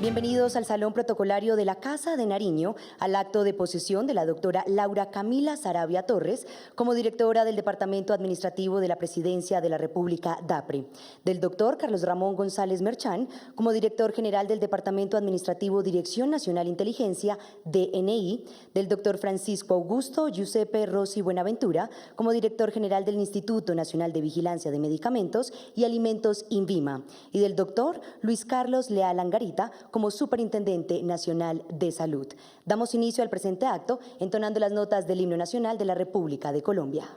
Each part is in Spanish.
Bienvenidos al Salón Protocolario de la Casa de Nariño, al acto de posesión de la doctora Laura Camila Saravia Torres como directora del Departamento Administrativo de la Presidencia de la República, DAPRE, del doctor Carlos Ramón González Merchán como director general del Departamento Administrativo Dirección Nacional Inteligencia, DNI, del doctor Francisco Augusto Giuseppe Rossi Buenaventura como director general del Instituto Nacional de Vigilancia de Medicamentos y Alimentos, INVIMA, y del doctor Luis Carlos Leal Angarita como Superintendente Nacional de Salud. Damos inicio al presente acto entonando las notas del Himno Nacional de la República de Colombia.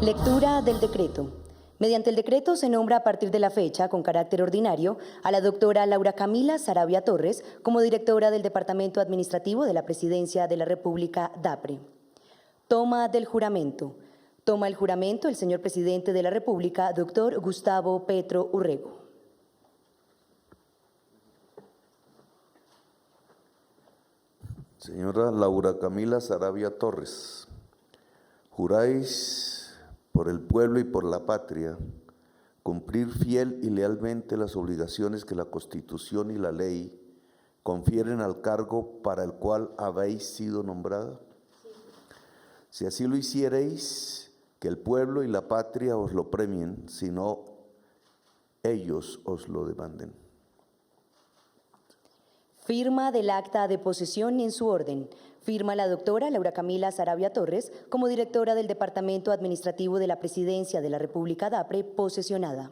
Lectura del decreto. Mediante el decreto se nombra a partir de la fecha, con carácter ordinario, a la doctora Laura Camila Saravia Torres como directora del Departamento Administrativo de la Presidencia de la República, DAPRE. Toma del juramento. Toma el juramento el señor presidente de la República, doctor Gustavo Petro Urrego. Señora Laura Camila Saravia Torres, juráis por el pueblo y por la patria cumplir fiel y lealmente las obligaciones que la Constitución y la ley confieren al cargo para el cual habéis sido nombrada. Si así lo hiciereis, que el pueblo y la patria os lo premien, si no, ellos os lo demanden. Firma del acta de posesión en su orden. Firma la doctora Laura Camila Saravia Torres como directora del Departamento Administrativo de la Presidencia de la República, DAPRE, posesionada.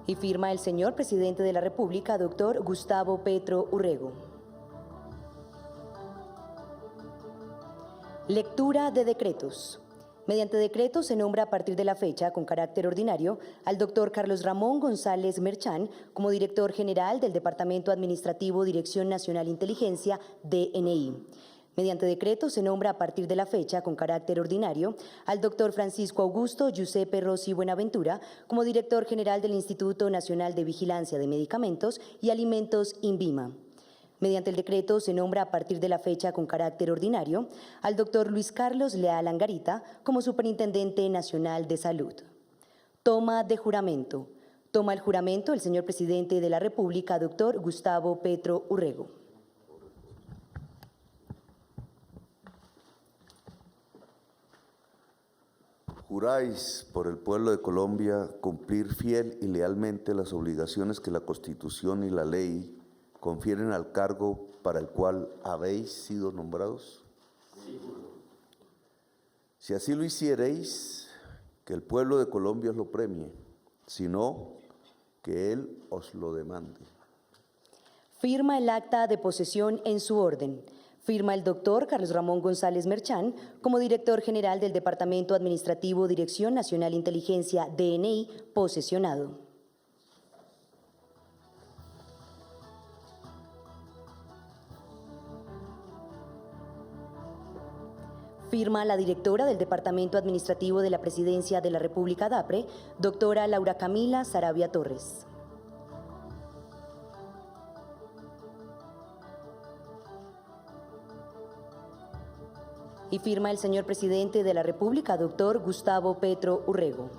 Y firma el señor presidente de la República, doctor Gustavo Petro Urrego. Lectura de decretos. Mediante decreto se nombra a partir de la fecha, con carácter ordinario, al doctor Carlos Ramón González Merchán como director general del Departamento Administrativo Dirección Nacional Inteligencia, DNI. Mediante decreto se nombra a partir de la fecha, con carácter ordinario, al doctor Francisco Augusto Giuseppe Rossi Buenaventura como director general del Instituto Nacional de Vigilancia de Medicamentos y Alimentos, INVIMA. Mediante el decreto se nombra a partir de la fecha, con carácter ordinario, al doctor Luis Carlos Leal Angarita como Superintendente Nacional de Salud. Toma de juramento. Toma el juramento el señor presidente de la República, doctor Gustavo Petro Urrego. Juráis por el pueblo de Colombia cumplir fiel y lealmente las obligaciones que la Constitución y la ley confieren al cargo para el cual habéis sido nombrados. Sí. Si así lo hiciereis, que el pueblo de Colombia os lo premie, si no, que él os lo demande. Firma el acta de posesión en su orden. Firma el doctor Carlos Ramón González Merchán como director general del Departamento Administrativo Dirección Nacional Inteligencia DNI, posesionado. Firma la directora del Departamento Administrativo de la Presidencia de la República DAPRE, doctora Laura Camila Saravia Torres. Y firma el señor presidente de la República, doctor Gustavo Petro Urrego.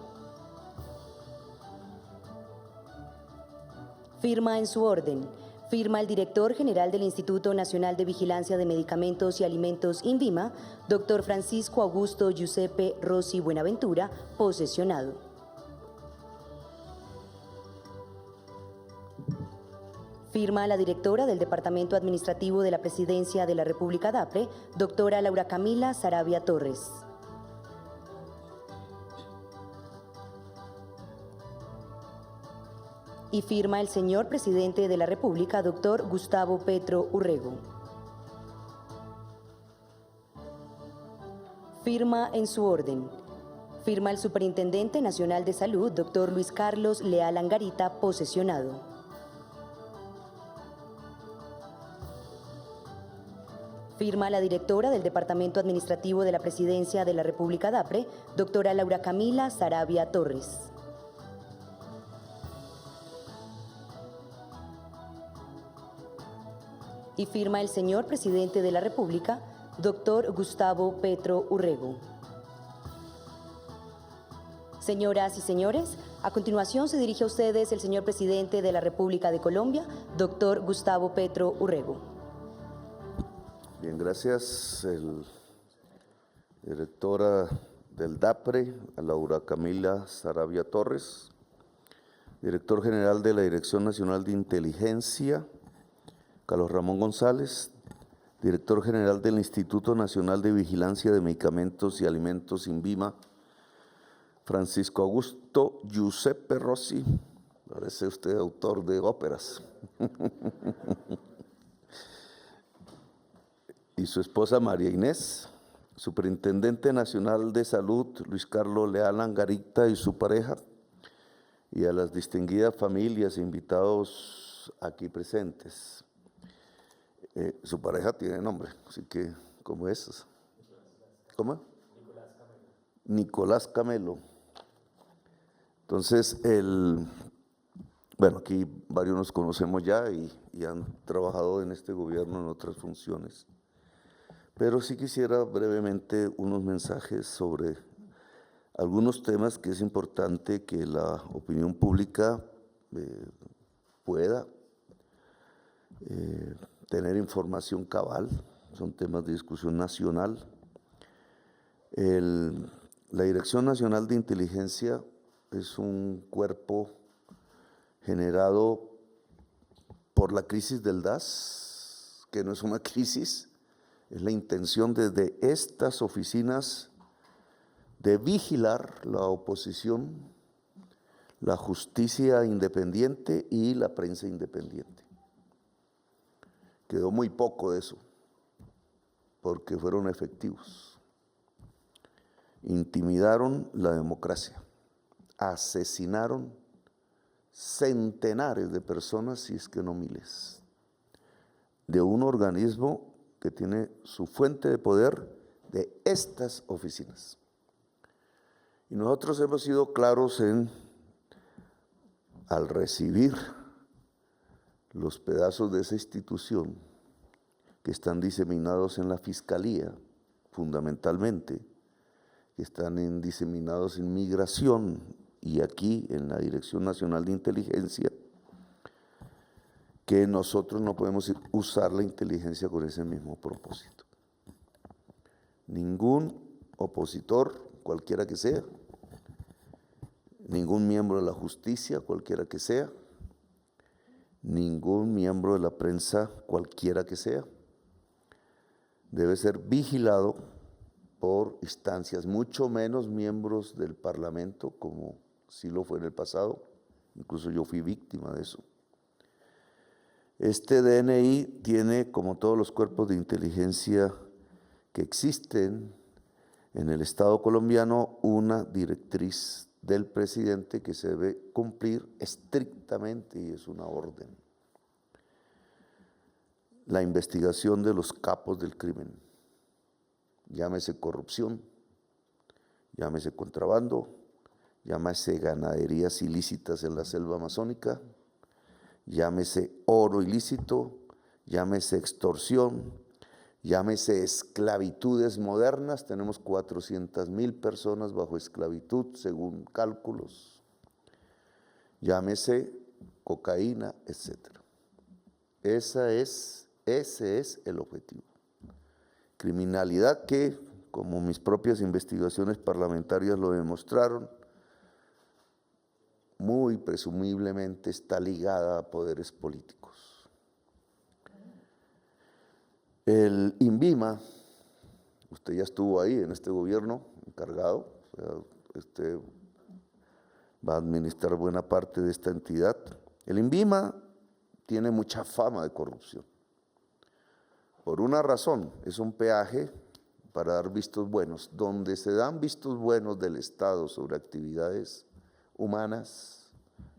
Firma en su orden. Firma el director general del Instituto Nacional de Vigilancia de Medicamentos y Alimentos, INVIMA, doctor Francisco Augusto Giuseppe Rossi Buenaventura, posesionado. Firma la directora del Departamento Administrativo de la Presidencia de la República DAPRE, doctora Laura Camila Saravia Torres. Y firma el señor presidente de la República, doctor Gustavo Petro Urrego. Firma en su orden. Firma el Superintendente Nacional de Salud, doctor Luis Carlos Leal Angarita, posesionado. Firma la directora del Departamento Administrativo de la Presidencia de la República DAPRE, doctora Laura Camila Saravia Torres. Y firma el señor presidente de la República, doctor Gustavo Petro Urrego. Señoras y señores, a continuación se dirige a ustedes el señor presidente de la República de Colombia, doctor Gustavo Petro Urrego. Bien, gracias. Directora del DAPRE, Laura Camila Saravia Torres. Director general de la Dirección Nacional de Inteligencia, Carlos Ramón González. Director general del Instituto Nacional de Vigilancia de Medicamentos y Alimentos, INVIMA, Francisco Augusto Giuseppe Rossi. Parece usted autor de óperas. Y su esposa María Inés, Superintendente Nacional de Salud, Luis Carlos Leal Angarita y su pareja, y a las distinguidas familias e invitados aquí presentes. Su pareja tiene nombre, así que, ¿cómo es? ¿Cómo? Nicolás Camelo. Entonces, bueno, aquí varios nos conocemos ya y han trabajado en este gobierno en otras funciones. Pero sí quisiera brevemente unos mensajes sobre algunos temas que es importante que la opinión pública pueda tener información cabal. Son temas de discusión nacional. La Dirección Nacional de Inteligencia es un cuerpo generado por la crisis del DAS, que no es una crisis. Es la intención desde estas oficinas de vigilar la oposición, la justicia independiente y la prensa independiente. Quedó muy poco de eso, porque fueron efectivos. Intimidaron la democracia, asesinaron centenares de personas, si es que no miles, de un organismo que tiene su fuente de poder de estas oficinas. Y nosotros hemos sido claros al recibir los pedazos de esa institución que están diseminados en la Fiscalía, fundamentalmente, que están diseminados en Migración y aquí en la Dirección Nacional de Inteligencia, que nosotros no podemos usar la inteligencia con ese mismo propósito. Ningún opositor, cualquiera que sea, ningún miembro de la justicia, cualquiera que sea, ningún miembro de la prensa, cualquiera que sea, debe ser vigilado por instancias, mucho menos miembros del Parlamento, como sí lo fue en el pasado. Incluso yo fui víctima de eso. Este DNI tiene, como todos los cuerpos de inteligencia que existen en el Estado colombiano, una directriz del presidente que se debe cumplir estrictamente, y es una orden: la investigación de los capos del crimen, llámese corrupción, llámese contrabando, llámese ganaderías ilícitas en la selva amazónica, llámese oro ilícito, llámese extorsión, llámese esclavitudes modernas. Tenemos 400,000 personas bajo esclavitud, según cálculos, llámese cocaína, etc. Ese es el objetivo. Criminalidad que, como mis propias investigaciones parlamentarias lo demostraron, muy presumiblemente está ligada a poderes políticos. El INVIMA, usted ya estuvo ahí en este gobierno encargado, usted va a administrar buena parte de esta entidad. El INVIMA tiene mucha fama de corrupción. Por una razón: es un peaje para dar vistos buenos. Donde se dan vistos buenos del Estado sobre actividades humanas,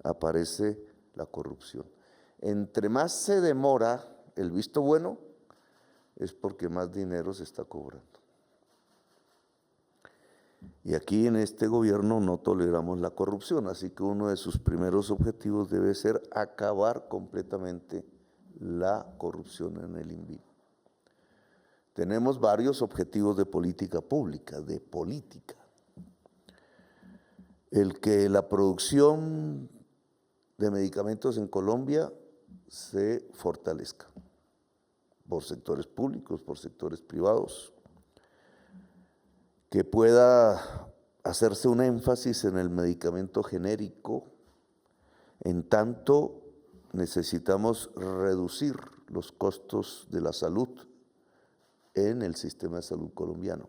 aparece la corrupción. Entre más se demora el visto bueno, es porque más dinero se está cobrando. Y aquí en este gobierno no toleramos la corrupción, así que uno de sus primeros objetivos debe ser acabar completamente la corrupción en el INVIMA. Tenemos varios objetivos de política pública, El que la producción de medicamentos en Colombia se fortalezca, por sectores públicos, por sectores privados, que pueda hacerse un énfasis en el medicamento genérico, en tanto necesitamos reducir los costos de la salud en el sistema de salud colombiano.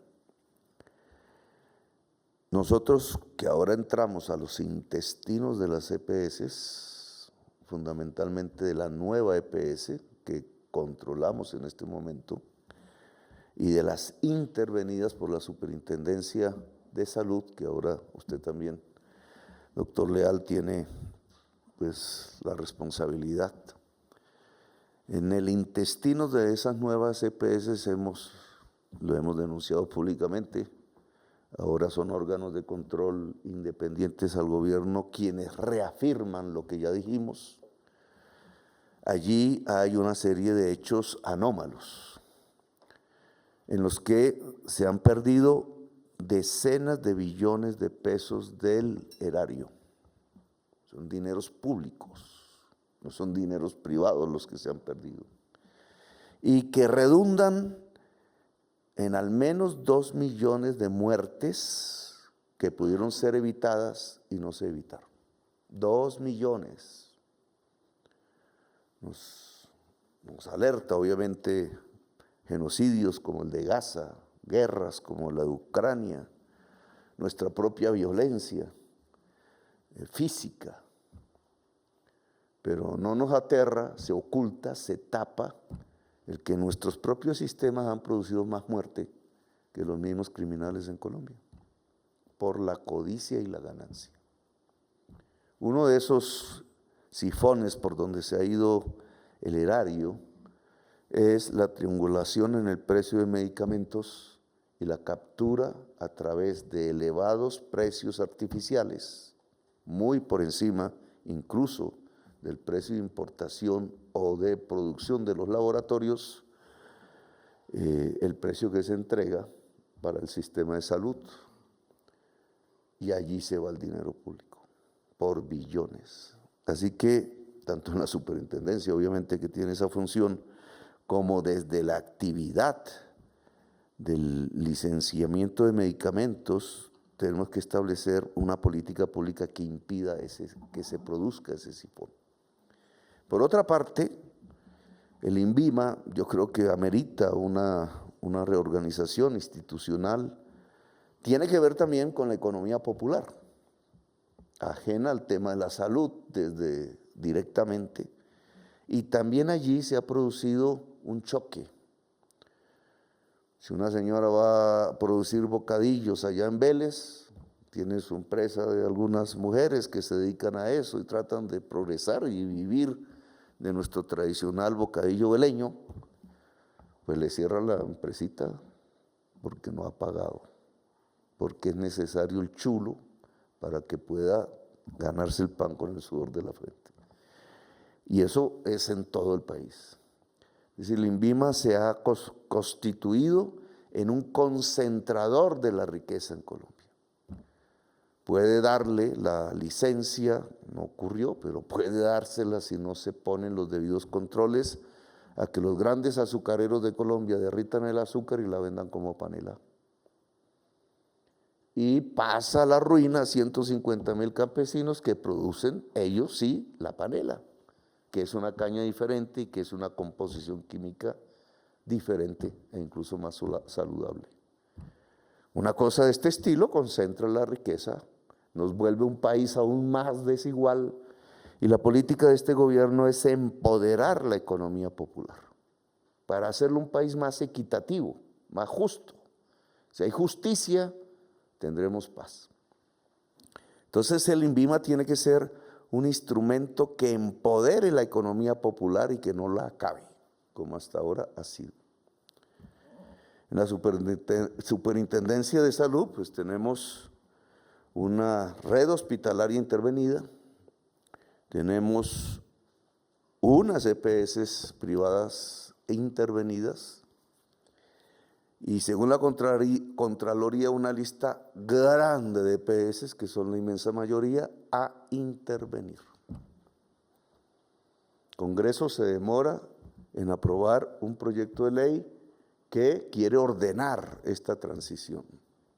Nosotros, que ahora entramos a los intestinos de las EPS, fundamentalmente de la nueva EPS que controlamos en este momento, y de las intervenidas por la Superintendencia de Salud, que ahora usted también, doctor Leal, tiene pues la responsabilidad. En el intestino de esas nuevas EPS lo hemos denunciado públicamente. Ahora son órganos de control independientes al gobierno quienes reafirman lo que ya dijimos. Allí hay una serie de hechos anómalos en los que se han perdido decenas de billones de pesos del erario. Son dineros públicos, no son dineros privados los que se han perdido, y que redundan en al menos 2 millones de muertes que pudieron ser evitadas y no se evitaron. 2 millones. Nos alerta, obviamente, genocidios como el de Gaza, guerras como la de Ucrania, nuestra propia violencia física. Pero no nos aterra, se oculta, se tapa el que nuestros propios sistemas han producido más muerte que los mismos criminales en Colombia, por la codicia y la ganancia. Uno de esos sifones por donde se ha ido el erario es la triangulación en el precio de medicamentos y la captura a través de elevados precios artificiales, muy por encima incluso del precio de importación o de producción de los laboratorios, el precio que se entrega para el sistema de salud, y allí se va el dinero público, por billones. Así que, tanto en la superintendencia, obviamente que tiene esa función, como desde la actividad del licenciamiento de medicamentos, tenemos que establecer una política pública que impida que se produzca ese sifón. Por otra parte, el INVIMA yo creo que amerita una reorganización institucional. Tiene que ver también con la economía popular, ajena al tema de la salud directamente. Y también allí se ha producido un choque. Si una señora va a producir bocadillos allá en Vélez, tiene su empresa de algunas mujeres que se dedican a eso y tratan de progresar y vivir de nuestro tradicional bocadillo veleño, pues le cierran la empresita porque no ha pagado, porque es necesario el chulo para que pueda ganarse el pan con el sudor de la frente. Y eso es en todo el país. Es decir, el INVIMA se ha constituido en un concentrador de la riqueza en Colombia. Puede darle la licencia, no ocurrió, pero puede dársela si no se ponen los debidos controles a que los grandes azucareros de Colombia derritan el azúcar y la vendan como panela. Y pasa a la ruina a 150.000 campesinos que producen, ellos sí, la panela, que es una caña diferente y que es una composición química diferente e incluso más saludable. Una cosa de este estilo concentra la riqueza, nos vuelve un país aún más desigual y la política de este gobierno es empoderar la economía popular para hacerlo un país más equitativo, más justo. Si hay justicia, tendremos paz. Entonces el INVIMA tiene que ser un instrumento que empodere la economía popular y que no la acabe, como hasta ahora ha sido. En la Superintendencia de Salud, pues tenemos una red hospitalaria intervenida, tenemos unas EPS privadas intervenidas y según la Contraloría una lista grande de EPS, que son la inmensa mayoría, a intervenir. Congreso se demora en aprobar un proyecto de ley que quiere ordenar esta transición,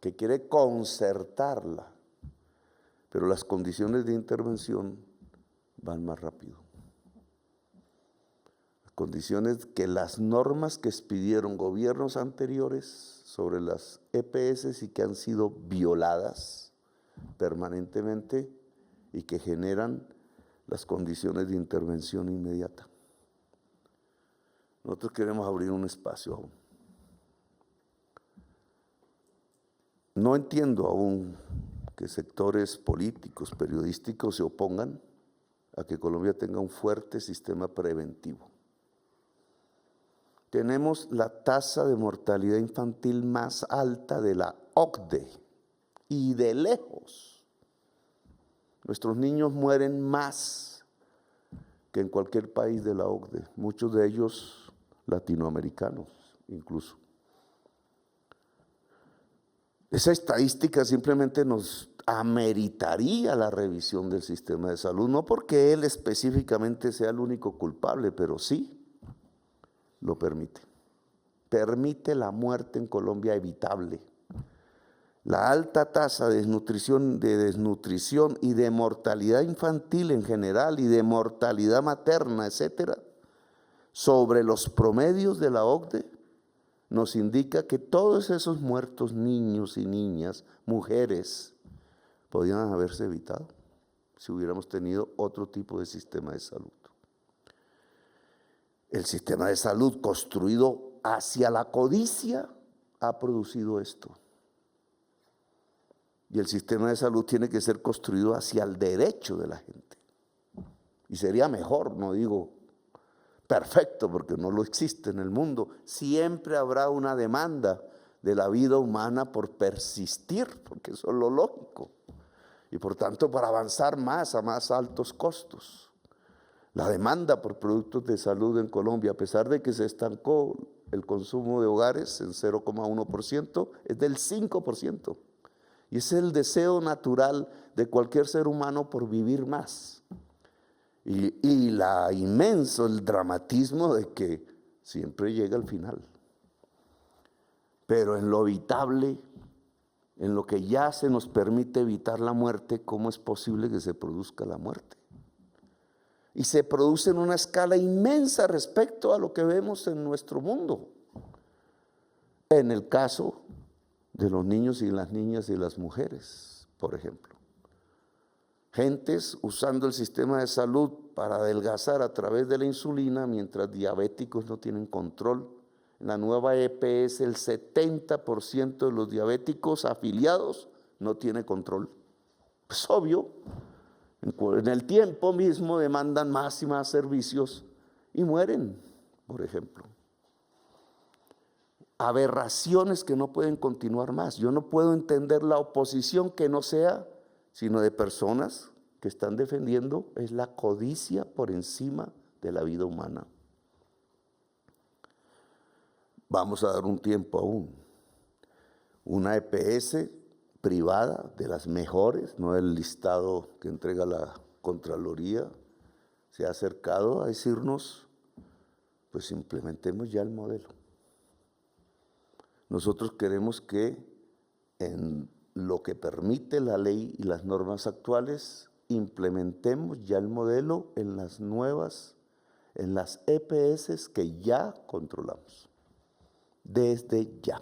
que quiere concertarla, pero las condiciones de intervención van más rápido. Las condiciones que las normas que expidieron gobiernos anteriores sobre las EPS y que han sido violadas permanentemente y que generan las condiciones de intervención inmediata. Nosotros queremos abrir un espacio aún. No entiendo aún que sectores políticos, periodísticos se opongan a que Colombia tenga un fuerte sistema preventivo. Tenemos la tasa de mortalidad infantil más alta de la OCDE y de lejos. Nuestros niños mueren más que en cualquier país de la OCDE, muchos de ellos latinoamericanos incluso. Esa estadística simplemente nos ameritaría la revisión del sistema de salud, no porque él específicamente sea el único culpable, pero sí lo permite. Permite la muerte en Colombia evitable. La alta tasa de desnutrición y de mortalidad infantil en general y de mortalidad materna, etcétera, sobre los promedios de la OCDE, nos indica que todos esos muertos niños y niñas, mujeres, podían haberse evitado si hubiéramos tenido otro tipo de sistema de salud. El sistema de salud construido hacia la codicia ha producido esto. Y el sistema de salud tiene que ser construido hacia el derecho de la gente. Y sería mejor, no digo perfecto, porque no lo existe en el mundo. Siempre habrá una demanda de la vida humana por persistir, porque eso es lo lógico. Y por tanto, para avanzar más a más altos costos. La demanda por productos de salud en Colombia, a pesar de que se estancó el consumo de hogares en 0,1%, es del 5%. Y ese es el deseo natural de cualquier ser humano por vivir más. Y el dramatismo de que siempre llega al final. Pero en lo evitable, en lo que ya se nos permite evitar la muerte, ¿cómo es posible que se produzca la muerte? Y se produce en una escala inmensa respecto a lo que vemos en nuestro mundo. En el caso de los niños y las niñas y las mujeres, por ejemplo. Gentes usando el sistema de salud para adelgazar a través de la insulina, mientras diabéticos no tienen control. En la nueva EPS, el 70% de los diabéticos afiliados no tiene control. Es obvio. En el tiempo mismo demandan más y más servicios y mueren, por ejemplo. Aberraciones que no pueden continuar más. Yo no puedo entender la oposición que no sea, sino de personas que están defendiendo es la codicia por encima de la vida humana. Vamos a dar un tiempo aún. Una EPS privada, de las mejores, no el listado que entrega la Contraloría, se ha acercado a decirnos, pues implementemos ya el modelo. Nosotros queremos que en lo que permite la ley y las normas actuales, implementemos ya el modelo en las nuevas, en las EPS que ya controlamos, desde ya.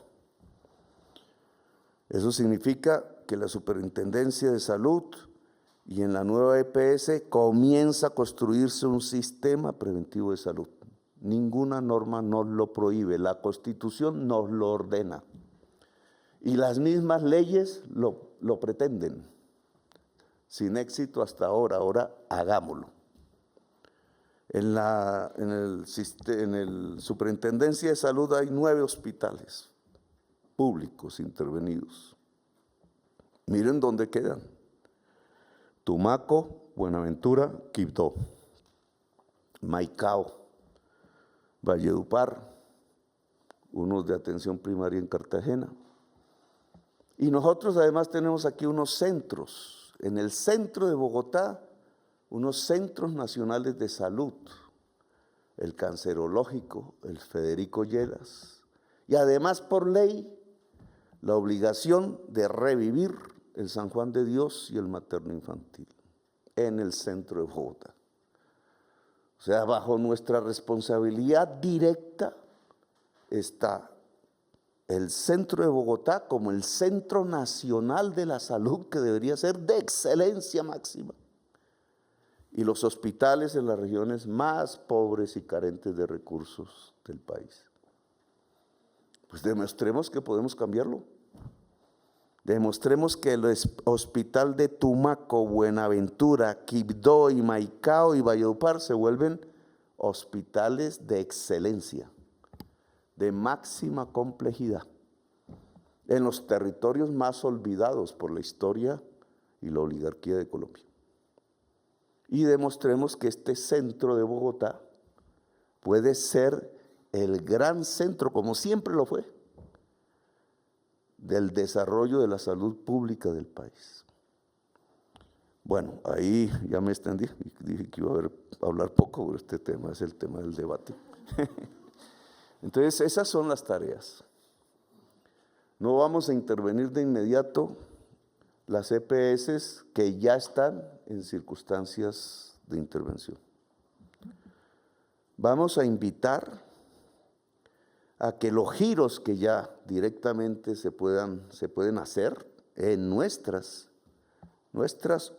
Eso significa que la Superintendencia de Salud y en la nueva EPS comienza a construirse un sistema preventivo de salud. Ninguna norma nos lo prohíbe, la Constitución nos lo ordena. Y las mismas leyes lo pretenden. Sin éxito hasta ahora hagámoslo. En la Superintendencia de Salud hay 9 hospitales públicos intervenidos. Miren dónde quedan: Tumaco, Buenaventura, Quibdó, Maicao, Valledupar, unos de atención primaria en Cartagena. Y nosotros además tenemos aquí unos centros, en el centro de Bogotá, unos centros nacionales de salud, el cancerológico, el Federico Lleras, y además por ley la obligación de revivir el San Juan de Dios y el materno infantil en el centro de Bogotá. O sea, bajo nuestra responsabilidad directa está el centro de Bogotá como el centro nacional de la salud, que debería ser de excelencia máxima, y los hospitales en las regiones más pobres y carentes de recursos del país. Pues demostremos que podemos cambiarlo. Demostremos que el hospital de Tumaco, Buenaventura, Quibdó y Maicao y Valledupar se vuelven hospitales de excelencia, de máxima complejidad, en los territorios más olvidados por la historia y la oligarquía de Colombia. Y demostremos que este centro de Bogotá puede ser el gran centro, como siempre lo fue, del desarrollo de la salud pública del país. Bueno, ahí ya me extendí, dije que iba a hablar poco sobre este tema, es el tema del debate. Entonces, esas son las tareas. No vamos a intervenir de inmediato las EPS que ya están en circunstancias de intervención. Vamos a invitar a que los giros que ya directamente se pueden hacer en nuestras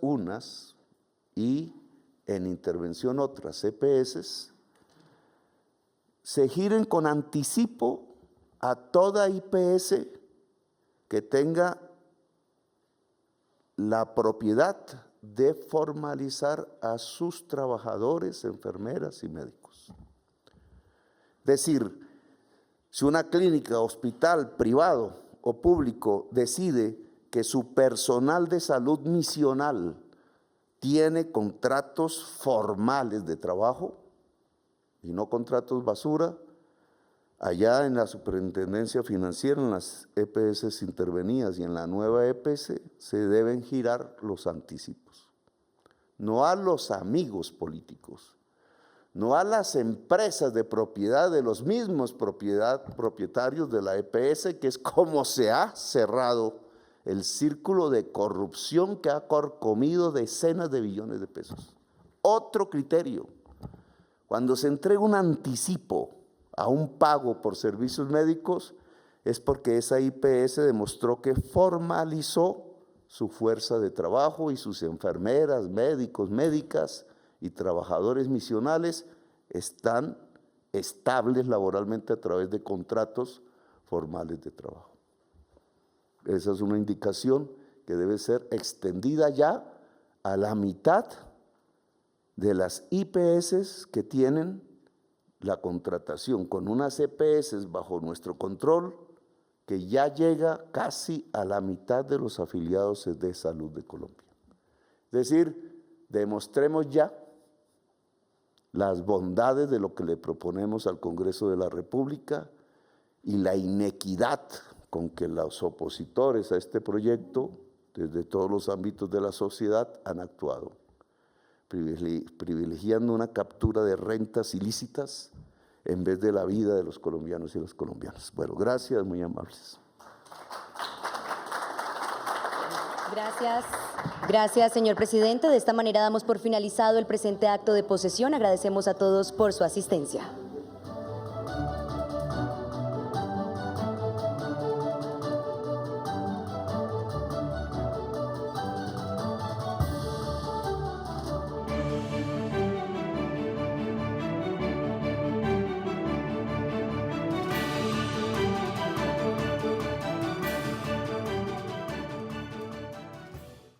unas y en intervención otras EPS, se giren con anticipo a toda IPS que tenga la propiedad de formalizar a sus trabajadores, enfermeras y médicos. Es decir, si una clínica, hospital privado o público decide que su personal de salud misional tiene contratos formales de trabajo y no contratos basura, allá en la Superintendencia Financiera, en las EPS intervenidas y en la nueva EPS, se deben girar los anticipos. No a los amigos políticos, no a las empresas de propiedad de los mismos propietarios de la EPS, que es como se ha cerrado el círculo de corrupción que ha carcomido decenas de billones de pesos. Otro criterio, cuando se entrega un anticipo a un pago por servicios médicos, es porque esa IPS demostró que formalizó su fuerza de trabajo y sus enfermeras, médicos, médicas y trabajadores misionales están estables laboralmente a través de contratos formales de trabajo. Esa es una indicación que debe ser extendida ya a la mitad de las IPS que tienen la contratación con unas EPS bajo nuestro control, que ya llega casi a la mitad de los afiliados de salud de Colombia. Es decir, demostremos ya las bondades de lo que le proponemos al Congreso de la República y la inequidad con que los opositores a este proyecto, desde todos los ámbitos de la sociedad, han actuado, privilegiando una captura de rentas ilícitas en vez de la vida de los colombianos y las colombianas. Bueno, gracias, muy amables. Gracias, señor presidente. De esta manera damos por finalizado el presente acto de posesión. Agradecemos a todos por su asistencia.